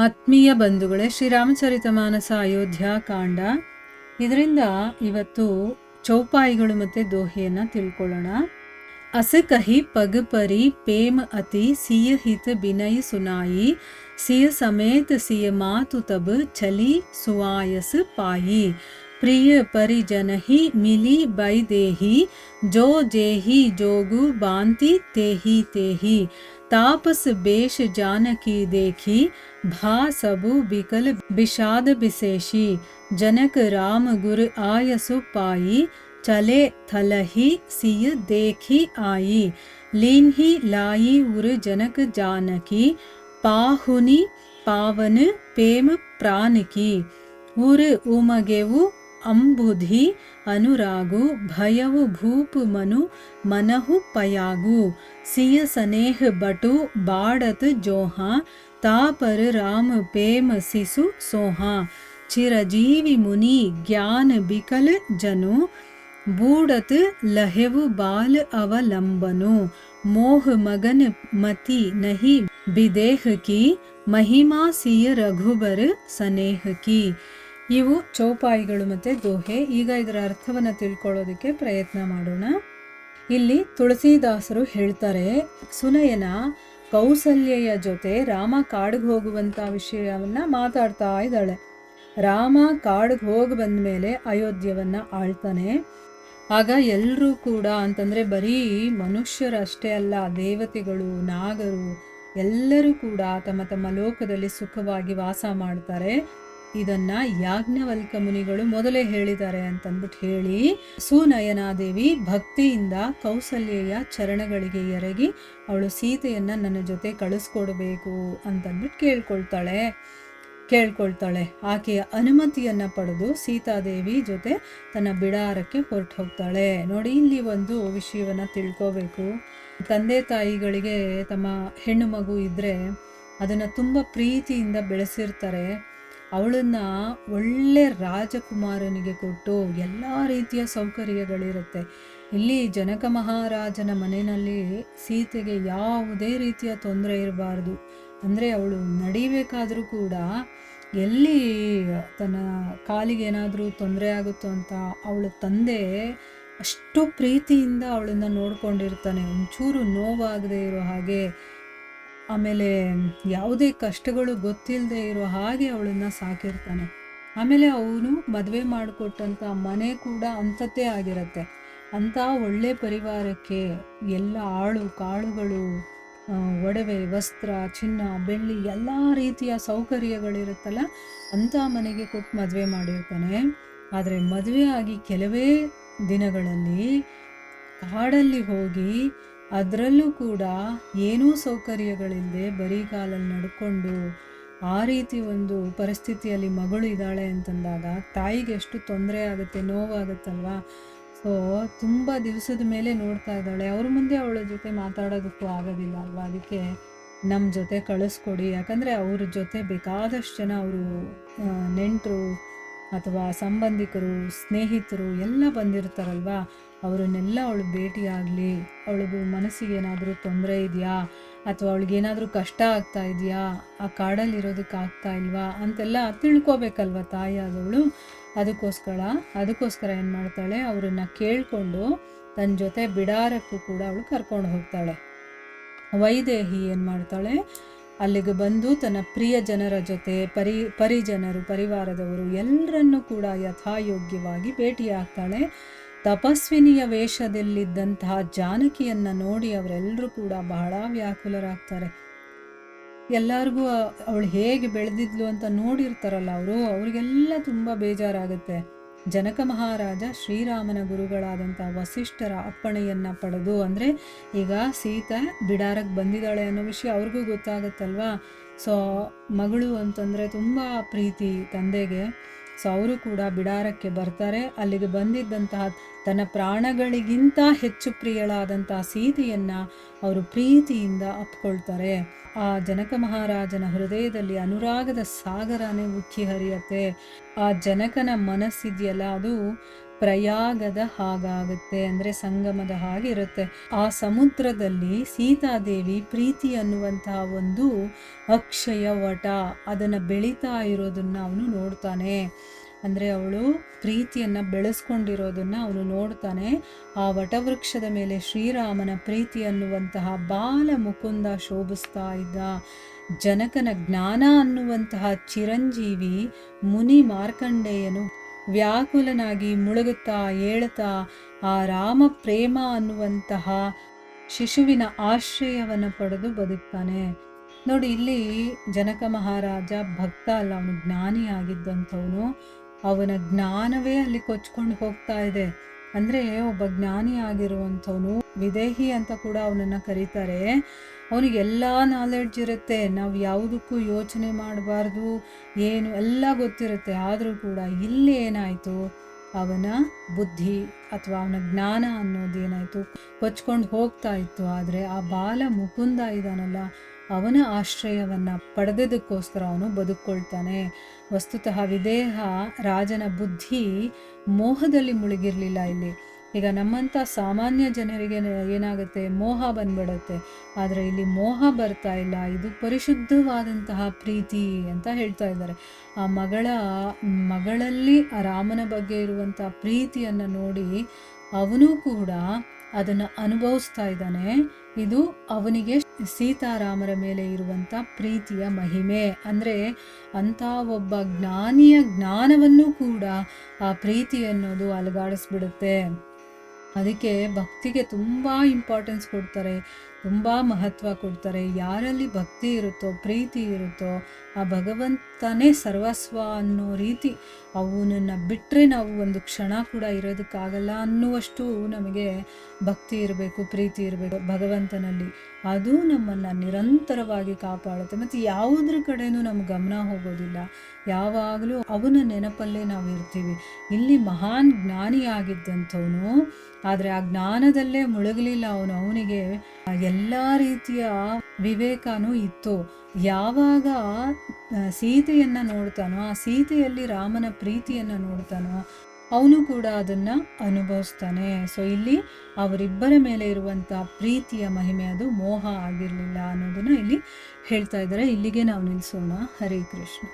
ಆತ್ಮೀಯ ಬಂಧುಗಳೇ, ಶ್ರೀರಾಮಚರಿತಮಾನಸ ಅಯೋಧ್ಯ ಕಾಂಡ. ಇದರಿಂದ ಇವತ್ತು ಚೌಪಾಯಿಗಳು ಮತ್ತು ದೋಹೆಯನ್ನು ತಿಳ್ಕೊಳ್ಳೋಣ. ಅಸ ಕಹಿ ಪಗ್ ಪರಿ ಪೇಮ್ ಅತಿ ಸಿಯ ಹಿತ ಬಿನಯ್ ಸುನಾಯಿ ಸಿಯ ಸಮೇತ ಸಿಯ ಮಾತು ತಬ್ ಚಲಿ ಸುವಾಯಸ್ ಪಾಯಿ ಪ್ರಿಯ ಪರಿಜನಹಿ ಮಿಲಿ ಬೈ ದೇಹಿ ಜೋ ಜೇಹಿ ಜೋಗು ಬಾಂತಿ ತೇಹಿ ತೇಹಿ तापस बेश जानकी देखी भा सबु बिकल विषाद विशेषी जनक राम गुर आयसु पाई चले थलही सिय देखी आई लीन्ही लाई उर जनक जानकी पाहुनि पावन प्रेम प्राण की उर उमगेवु अंबुधि अनुरागु भयवु भूप मनु मनहु पयागु सिय सनेह बटु बाड़त जोहा तापर राम प्रेम सिसु सोहा चिरजीवी मुनि ज्ञान बिकल जनु बूढ़त लहेवु बाल अवलंबनु मोह मगन मति नहीं विदेह की महिमा सिय रघुबर सनेह की. ಇವು ಚೌಪಾಯಿಗಳು ಮತ್ತು ದೋಹೆ. ಈಗ ಇದರ ಅರ್ಥವನ್ನು ತಿಳ್ಕೊಳ್ಳೋದಕ್ಕೆ ಪ್ರಯತ್ನ ಮಾಡೋಣ. ಇಲ್ಲಿ ತುಳಸಿದಾಸರು ಹೇಳ್ತಾರೆ, ಸುನಯನ ಕೌಸಲ್ಯೆಯ ಜೊತೆ ರಾಮ ಕಾಡಿಗೆ ಹೋಗುವಂಥ ವಿಷಯವನ್ನು ಮಾತಾಡ್ತಾ ಇದ್ದಾಳೆ. ರಾಮ ಕಾಡಿಗೆ ಹೋಗಿ ಬಂದ ಮೇಲೆ ಅಯೋಧ್ಯವನ್ನು ಆಳ್ತಾನೆ. ಆಗ ಎಲ್ಲರೂ ಕೂಡ ಅಂತಂದರೆ ಬರೀ ಮನುಷ್ಯರಷ್ಟೇ ಅಲ್ಲ, ದೇವತೆಗಳು, ನಾಗರು ಎಲ್ಲರೂ ಕೂಡ ತಮ್ಮ ತಮ್ಮ ಲೋಕದಲ್ಲಿ ಸುಖವಾಗಿ ವಾಸ ಮಾಡ್ತಾರೆ. ಇದನ್ನ ಯಾಜ್ಞವಲ್ಕ ಮುನಿಗಳು ಮೊದಲೇ ಹೇಳಿದ್ದಾರೆ ಅಂತಂದ್ಬಿಟ್ಟು ಹೇಳಿ, ಸುನಯನಾದೇವಿ ಭಕ್ತಿಯಿಂದ ಕೌಸಲ್ಯೆಯ ಚರಣಗಳಿಗೆ ಎರಗಿ ಅವಳು ಸೀತೆಯನ್ನ ನನ್ನ ಜೊತೆ ಕಳಿಸ್ಕೊಡ್ಬೇಕು ಅಂತಂದ್ಬಿಟ್ಟು ಕೇಳ್ಕೊಳ್ತಾಳೆ. ಆಕೆಯ ಅನುಮತಿಯನ್ನ ಪಡೆದು ಸೀತಾದೇವಿ ಜೊತೆ ತನ್ನ ಬಿಡಾರಕ್ಕೆ ಹೊರಟು ಹೋಗ್ತಾಳೆ. ನೋಡಿ, ಇಲ್ಲಿ ಒಂದು ವಿಷಯವನ್ನ ತಿಳ್ಕೋಬೇಕು. ತಂದೆ ತಾಯಿಗಳಿಗೆ ತಮ್ಮ ಹೆಣ್ಣು ಮಗು ಇದ್ರೆ ಅದನ್ನ ತುಂಬ ಪ್ರೀತಿಯಿಂದ ಬೆಳೆಸಿರ್ತಾರೆ. ಅವಳನ್ನು ಒಳ್ಳೆ ರಾಜಕುಮಾರನಿಗೆ ಕೊಟ್ಟು ಎಲ್ಲ ರೀತಿಯ ಸೌಕರ್ಯಗಳಿರುತ್ತೆ. ಇಲ್ಲಿ ಜನಕ ಮಹಾರಾಜನ ಮನೆಯಲ್ಲಿ ಸೀತೆಗೆ ಯಾವುದೇ ರೀತಿಯ ತೊಂದರೆ ಇರಬಾರ್ದು. ಅಂದರೆ ಅವಳು ನಡಿಬೇಕಾದ್ರೂ ಕೂಡ ಎಲ್ಲಿ ತನ್ನ ಕಾಲಿಗೆ ಏನಾದರೂ ತೊಂದರೆ ಆಗುತ್ತೋ ಅಂತ ಅವಳ ತಂದೆ ಅಷ್ಟು ಪ್ರೀತಿಯಿಂದ ಅವಳನ್ನು ನೋಡ್ಕೊಂಡಿರ್ತಾನೆ, ಒಂಚೂರು ನೋವಾಗದೇ ಇರೋ ಹಾಗೆ. ಆಮೇಲೆ ಯಾವುದೇ ಕಷ್ಟಗಳು ಗೊತ್ತಿಲ್ಲದೆ ಇರೋ ಹಾಗೆ ಅವಳನ್ನು ಸಾಕಿರ್ತಾನೆ. ಆಮೇಲೆ ಅವನು ಮದುವೆ ಮಾಡಿಕೊಟ್ಟಂಥ ಮನೆ ಕೂಡ ಅಂಥದ್ದೇ ಆಗಿರುತ್ತೆ. ಅಂಥ ಒಳ್ಳೆ ಪರಿವಾರಕ್ಕೆ ಎಲ್ಲ ಆಳು ಕಾಳುಗಳು, ಒಡವೆ, ವಸ್ತ್ರ, ಚಿನ್ನ, ಬೆಳ್ಳಿ ಎಲ್ಲ ರೀತಿಯ ಸೌಕರ್ಯಗಳಿರುತ್ತಲ್ಲ, ಅಂಥ ಮನೆಗೆ ಕೊಟ್ಟು ಮದುವೆ ಮಾಡಿರ್ತಾನೆ. ಆದರೆ ಮದುವೆ ಆಗಿ ಕೆಲವೇ ದಿನಗಳಲ್ಲಿ ಕಾಡಲ್ಲಿ ಹೋಗಿ ಅದರಲ್ಲೂ ಕೂಡ ಏನೂ ಸೌಕರ್ಯಗಳಿಲ್ಲದೆ ಬರೀ ಕಾಲಲ್ಲಿ ನಡ್ಕೊಂಡು ಆ ರೀತಿ ಒಂದು ಪರಿಸ್ಥಿತಿಯಲ್ಲಿ ಮಗಳು ಇದ್ದಾಳೆ ಅಂತಂದಾಗ ತಾಯಿಗೆ ಎಷ್ಟು ತೊಂದರೆ ಆಗುತ್ತೆ, ನೋವಾಗುತ್ತಲ್ವಾ. ಸೊ ತುಂಬ ದಿವಸದ ಮೇಲೆ ನೋಡ್ತಾ ಇದ್ದಾಳೆ. ಅವ್ರ ಮುಂದೆ ಅವಳ ಜೊತೆ ಮಾತಾಡೋದಕ್ಕೂ ಆಗೋದಿಲ್ಲ ಅಲ್ವಾ. ಅದಕ್ಕೆ ನಮ್ಮ ಜೊತೆ ಕಳಿಸ್ಕೊಡಿ, ಯಾಕಂದರೆ ಅವ್ರ ಜೊತೆ ಬೇಕಾದಷ್ಟು ಜನ ಅವರು ನೆಂಟರು ಅಥವಾ ಸಂಬಂಧಿಕರು, ಸ್ನೇಹಿತರು ಎಲ್ಲ ಬಂದಿರ್ತಾರಲ್ವ. ಅವರನ್ನೆಲ್ಲ ಅವಳು ಭೇಟಿಯಾಗಲಿ, ಅವಳಿಗೆ ಮನಸ್ಸಿಗೆ ಏನಾದರೂ ತೊಂದರೆ ಇದೆಯಾ ಅಥವಾ ಅವಳಿಗೇನಾದರೂ ಕಷ್ಟ ಆಗ್ತಾ ಇದೆಯಾ, ಆ ಕಾಡಲ್ಲಿರೋದಕ್ಕೆ ಆಗ್ತಾ ಇಲ್ವಾ ಅಂತೆಲ್ಲ ತಿಳ್ಕೊಬೇಕಲ್ವ ತಾಯಿಯಾದವಳು. ಅದಕ್ಕೋಸ್ಕರ ಏನು ಮಾಡ್ತಾಳೆ, ಅವರನ್ನು ಕೇಳಿಕೊಂಡು ತನ್ನ ಜೊತೆ ಬಿಡಾರಕ್ಕೂ ಕೂಡ ಅವಳು ಕರ್ಕೊಂಡು ಹೋಗ್ತಾಳೆ. ವೈದೇಹಿ ಏನು ಮಾಡ್ತಾಳೆ, ಅಲ್ಲಿಗೆ ಬಂದು ತನ್ನ ಪ್ರಿಯ ಜನರ ಜೊತೆ ಪರಿಜನರು, ಪರಿವಾರದವರು ಎಲ್ಲರನ್ನೂ ಕೂಡ ಯಥಾಯೋಗ್ಯವಾಗಿ ಭೇಟಿಯಾಗ್ತಾಳೆ. ತಪಸ್ವಿನಿಯ ವೇಷದಲ್ಲಿದ್ದಂತಹ ಜಾನಕಿಯನ್ನು ನೋಡಿ ಅವರೆಲ್ಲರೂ ಕೂಡ ಬಹಳ ವ್ಯಾಕುಲರಾಗ್ತಾರೆ. ಎಲ್ಲರಿಗೂ ಅವಳು ಹೇಗೆ ಬೆಳೆದಿದ್ಲು ಅಂತ ನೋಡಿರ್ತಾರಲ್ಲ ಅವ್ರಿಗೆಲ್ಲ ತುಂಬ ಬೇಜಾರಾಗುತ್ತೆ. ಜನಕ ಮಹಾರಾಜ ಶ್ರೀರಾಮನ ಗುರುಗಳಾದಂಥ ವಸಿಷ್ಠರ ಅಪ್ಪಣೆಯನ್ನು ಪಡೆದು, ಅಂದರೆ ಈಗ ಸೀತೆ ಬಿಡಾರಕ್ಕೆ ಬಂದಿದ್ದಾಳೆ ಅನ್ನೋ ವಿಷಯ ಅವ್ರಿಗೂ ಗೊತ್ತಾಗುತ್ತಲ್ವಾ. ಸೊ ಮಗಳು ಅಂತಂದರೆ ತುಂಬ ಪ್ರೀತಿ ತಂದೆಗೆ. ಸೊ ಅವರು ಕೂಡ ಬಿಡಾರಕ್ಕೆ ಬರ್ತಾರೆ. ಅಲ್ಲಿಗೆ ಬಂದಿದ್ದಂತಹ ತನ್ನ ಪ್ರಾಣಗಳಿಗಿಂತ ಹೆಚ್ಚು ಪ್ರಿಯಳಾದಂತಹ ಸೀತೆಯನ್ನು ಅವರು ಪ್ರೀತಿಯಿಂದ ಅಪ್ಕೊಳ್ತಾರೆ. ಆ ಜನಕ ಮಹಾರಾಜನ ಹೃದಯದಲ್ಲಿ ಅನುರಾಗದ ಸಾಗರನೇ ಉಕ್ಕಿ ಹರಿಯತ್ತೆ. ಆ ಜನಕನ ಮನಸ್ಸಿದೆಯಲ್ಲ, ಅದು ಪ್ರಯಾಗದ ಹಾಗಾಗುತ್ತೆ, ಅಂದರೆ ಸಂಗಮದ ಹಾಗೆ ಇರುತ್ತೆ. ಆ ಸಮುದ್ರದಲ್ಲಿ ಸೀತಾದೇವಿ ಪ್ರೀತಿ ಅನ್ನುವಂತಹ ಒಂದು ಅಕ್ಷಯ ವಟ ಅದನ್ನು ಬೆಳೀತಾ ಇರೋದನ್ನು ಅವನು ನೋಡ್ತಾನೆ. ಅಂದರೆ ಅವಳು ಪ್ರೀತಿಯನ್ನು ಬೆಳೆಸ್ಕೊಂಡಿರೋದನ್ನು ಅವನು ನೋಡ್ತಾನೆ. ಆ ವಟವೃಕ್ಷದ ಮೇಲೆ ಶ್ರೀರಾಮನ ಪ್ರೀತಿ ಅನ್ನುವಂತಹ ಬಾಲ ಮುಕುಂದ ಶೋಭಿಸ್ತಾ ಇದ್ದ. ಜನಕನ ಜ್ಞಾನ ಅನ್ನುವಂತಹ ಚಿರಂಜೀವಿ ಮುನಿ ಮಾರ್ಕಂಡೇಯನು ವ್ಯಾಕುಲನಾಗಿ ಮುಳುಗುತ್ತಾ ಏಳುತ್ತಾ ಆ ರಾಮ ಪ್ರೇಮ ಅನ್ನುವಂತಹ ಶಿಶುವಿನ ಆಶ್ರಯವನ್ನು ಪಡೆದು ಬದುಕ್ತಾನೆ. ನೋಡಿ, ಇಲ್ಲಿ ಜನಕ ಮಹಾರಾಜ ಭಕ್ತ ಅಲ್ಲ, ಅವನು ಜ್ಞಾನಿ ಆಗಿದ್ದಂಥವನು. ಅವನ ಜ್ಞಾನವೇ ಅಲ್ಲಿ ಕೊಚ್ಕೊಂಡು ಹೋಗ್ತಾ ಇದೆ. ಅಂದರೆ ಒಬ್ಬ ಜ್ಞಾನಿ ಆಗಿರುವಂಥವನು, ವಿದೇಹಿ ಅಂತ ಕೂಡ ಅವನನ್ನು ಕರೀತಾರೆ. ಅವನಿಗೆ ಎಲ್ಲ ನಾಲೆಡ್ಜ್ ಇರುತ್ತೆ, ನಾವು ಯಾವುದಕ್ಕೂ ಯೋಚನೆ ಮಾಡಬಾರ್ದು, ಏನು ಎಲ್ಲ ಗೊತ್ತಿರುತ್ತೆ. ಆದರೂ ಕೂಡ ಇಲ್ಲಿ ಏನಾಯಿತು, ಅವನ ಬುದ್ಧಿ ಅಥವಾ ಅವನ ಜ್ಞಾನ ಅನ್ನೋದೇನಾಯಿತು, ಕೊಚ್ಕೊಂಡು ಹೋಗ್ತಾ ಇತ್ತು. ಆದರೆ ಆ ಬಾಲ ಮುಕುಂದ ಇದಾನಲ್ಲ, ಅವನ ಆಶ್ರಯವನ್ನು ಪಡೆದದಕ್ಕೋಸ್ಕರ ಅವನು ಬದುಕೊಳ್ತಾನೆ. ವಸ್ತುತಃ ವಿದೇಹ ರಾಜನ ಬುದ್ಧಿ ಮೋಹದಲ್ಲಿ ಮುಳುಗಿರಲಿಲ್ಲ ಇಲ್ಲಿ. ಈಗ ನಮ್ಮಂಥ ಸಾಮಾನ್ಯ ಜನರಿಗೆ ಏನಾಗುತ್ತೆ, ಮೋಹ ಬಂದ್ಬಿಡುತ್ತೆ. ಆದರೆ ಇಲ್ಲಿ ಮೋಹ ಬರ್ತಾ ಇಲ್ಲ, ಇದು ಪರಿಶುದ್ಧವಾದಂತಹ ಪ್ರೀತಿ ಅಂತ ಹೇಳ್ತಾ ಇದ್ದಾರೆ. ಆ ಮಗಳಲ್ಲಿ ಆ ರಾಮನ ಬಗ್ಗೆ ಇರುವಂಥ ಪ್ರೀತಿಯನ್ನು ನೋಡಿ ಅವನು ಕೂಡ ಅದನ್ನು ಅನುಭವಿಸ್ತಾ ಇದ್ದಾನೆ. ಇದು ಅವನಿಗೆ ಸೀತಾರಾಮರ ಮೇಲೆ ಇರುವಂಥ ಪ್ರೀತಿಯ ಮಹಿಮೆ. ಅಂದರೆ ಅಂಥ ಒಬ್ಬ ಜ್ಞಾನಿಯ ಜ್ಞಾನವನ್ನು ಕೂಡ ಆ ಪ್ರೀತಿ ಅನ್ನೋದು ಅಲುಗಾಡಿಸ್ಬಿಡುತ್ತೆ. ಅದಕ್ಕೆ ಭಕ್ತಿಗೆ ತುಂಬ ಇಂಪಾರ್ಟೆನ್ಸ್ ಕೊಡ್ತಾರೆ, ತುಂಬ ಮಹತ್ವ ಕೊಡ್ತಾರೆ. ಯಾರಲ್ಲಿ ಭಕ್ತಿ ಇರುತ್ತೋ, ಪ್ರೀತಿ ಇರುತ್ತೋ, ಆ ಭಗವಂತನೇ ಸರ್ವಸ್ವ ಅನ್ನೋ ರೀತಿ ಅವನನ್ನು ಬಿಟ್ಟರೆ ನಾವು ಒಂದು ಕ್ಷಣ ಕೂಡ ಇರೋದಕ್ಕಾಗಲ್ಲ ಅನ್ನುವಷ್ಟು ನಮಗೆ ಭಕ್ತಿ ಇರಬೇಕು, ಪ್ರೀತಿ ಇರಬೇಕು ಭಗವಂತನಲ್ಲಿ. ಅದು ನಮ್ಮನ್ನು ನಿರಂತರವಾಗಿ ಕಾಪಾಡುತ್ತೆ. ಮತ್ತು ಯಾವುದ್ರ ಕಡೆನೂ ನಮ್ಮ ಗಮನ ಹೋಗೋದಿಲ್ಲ, ಯಾವಾಗಲೂ ಅವನ ನೆನಪಲ್ಲೇ ನಾವು ಇರ್ತೀವಿ. ಇಲ್ಲಿ ಮಹಾನ್ ಜ್ಞಾನಿ ಆಗಿದ್ದಂಥವನು, ಆದರೆ ಆ ಜ್ಞಾನದಲ್ಲೇ ಮುಳುಗಲಿಲ್ಲ ಅವನು. ಅವನಿಗೆ ಎಲ್ಲ ರೀತಿಯ ವಿವೇಕನೂ ಇತ್ತು. ಯಾವಾಗ ಸೀತೆಯನ್ನು ನೋಡ್ತಾನೋ, ಆ ಸೀತೆಯಲ್ಲಿ ರಾಮನ ಪ್ರೀತಿಯನ್ನು ನೋಡ್ತಾನೋ, ಅವನು ಕೂಡ ಅದನ್ನು ಅನುಭವಿಸ್ತಾನೆ. ಸೊ ಇಲ್ಲಿ ಅವರಿಬ್ಬರ ಮೇಲೆ ಇರುವಂಥ ಪ್ರೀತಿಯ ಮಹಿಮೆ ಅದು ಮೋಹ ಆಗಿರಲಿಲ್ಲ ಅನ್ನೋದನ್ನು ಇಲ್ಲಿ ಹೇಳ್ತಾ ಇದ್ದಾರೆ. ಇಲ್ಲಿಗೆ ನಾವು ನಿಲ್ಲಿಸೋಣ. ಹರೇ ಕೃಷ್ಣ.